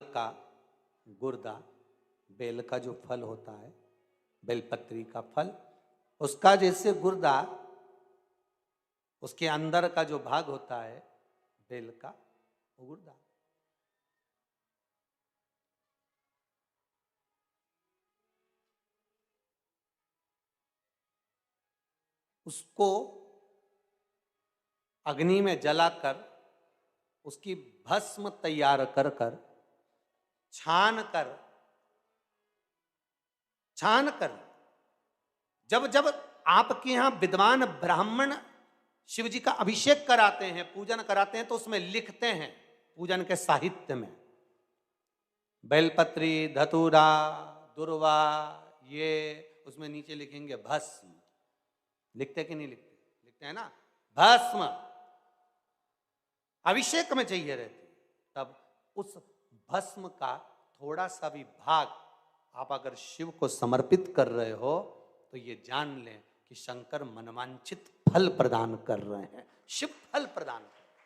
का गुर्दा, बेल का जो फल होता है, बेलपत्री का फल, उसका जैसे गुर्दा, उसके अंदर का जो भाग होता है बेल का, वो गुर्दा। उसको अग्नि में जलाकर उसकी भस्म तैयार कर कर छान कर जब जब आपके यहां विद्वान ब्राह्मण शिव जी का अभिषेक कराते हैं, पूजन कराते हैं, तो उसमें लिखते हैं पूजन के साहित्य में बेलपत्री, धतूरा, दुर्वा, ये उसमें नीचे लिखेंगे भस्म। लिखते कि नहीं लिखते? लिखते हैं ना, भस्म अभिषेक में चाहिए रहती। तब उस भस्म का थोड़ा सा भी भाग आप अगर शिव को समर्पित कर रहे हो तो ये जान लें कि शंकर मनवांछित फल प्रदान कर रहे हैं, शिव फल प्रदान कर रहे हैं।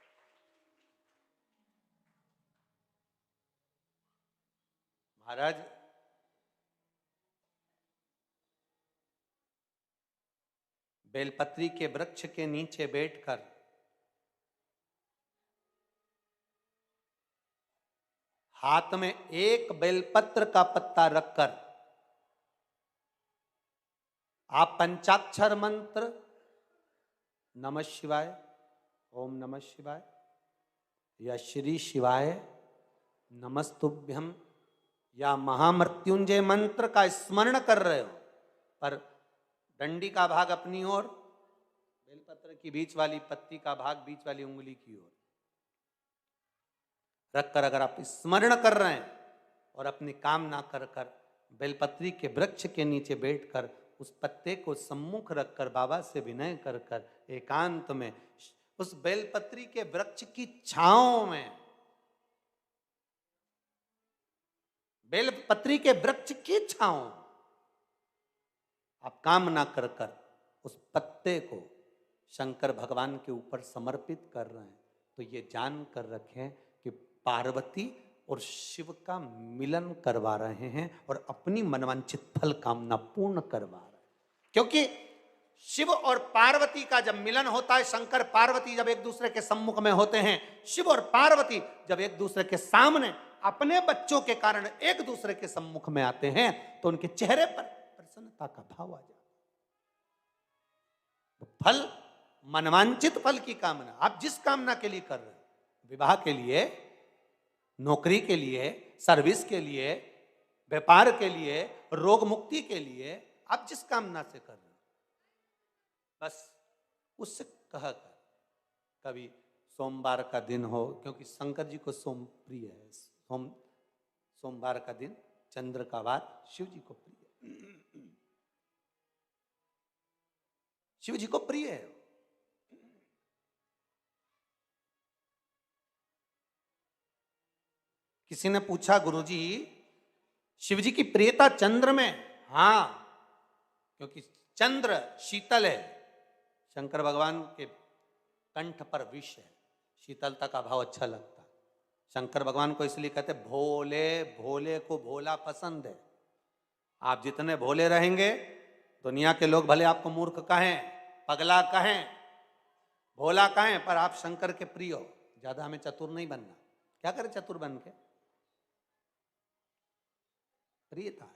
महाराज, बेलपत्री के वृक्ष के नीचे बैठकर हाथ में एक बेलपत्र का पत्ता रखकर आप पंचाक्षर मंत्र नमः शिवाय, ओम नमः शिवाय या श्री शिवाय नमस्तुभ्यम या महामृत्युंजय मंत्र का स्मरण कर रहे हो, पर डंडी का भाग अपनी ओर, बेलपत्र की बीच वाली पत्ती का भाग बीच वाली उंगली की ओर रखकर अगर आप स्मरण कर रहे हैं और अपनी कामना कर कर बेलपत्री के वृक्ष के नीचे बैठकर उस पत्ते को सम्मुख रखकर बाबा से विनय कर कर एकांत में उस बेलपत्री के वृक्ष की छांव में, बेलपत्री के वृक्ष की छांव आप कामना कर कर उस पत्ते को शंकर भगवान के ऊपर समर्पित कर रहे हैं, तो ये जान कर रखें कि पार्वती और शिव का मिलन करवा रहे हैं और अपनी मनवांछित फल कामना पूर्ण करवा रहे हैं। क्योंकि शिव और पार्वती का जब मिलन होता है, शंकर पार्वती जब एक दूसरे के सम्मुख में होते हैं, शिव और पार्वती जब एक दूसरे के सामने अपने बच्चों के कारण एक दूसरे के सम्मुख में आते हैं, तो उनके चेहरे पर प्रसन्नता का भाव आ जाता है। फल, मनवांछित फल की कामना आप जिस कामना के लिए कर रहे हैं, विवाह के लिए, नौकरी के लिए, सर्विस के लिए, व्यापार के लिए, रोग मुक्ति के लिए, आप जिस कामना से कर रहे हैं, बस उससे कह कर कभी सोमवार का दिन हो, क्योंकि शंकर जी को सोम प्रिय है, सोमवार का दिन, चंद्र का वार शिव जी को प्रिय है, शिव जी को प्रिय है। किसी ने पूछा, गुरुजी शिव जी की प्रियता चंद्र में? हाँ, क्योंकि चंद्र शीतल है, शंकर भगवान के कंठ पर विष है, शीतलता का भाव अच्छा लगता है। शंकर भगवान को इसलिए कहते भोले, भोले को भोला पसंद है। आप जितने भोले रहेंगे, दुनिया के लोग भले आपको मूर्ख कहें, पगला कहें, भोला कहें, पर आप शंकर के प्रिय हो। ज्यादा हमें चतुर नहीं बनना। क्या करें चतुर बन के? प्रियता है।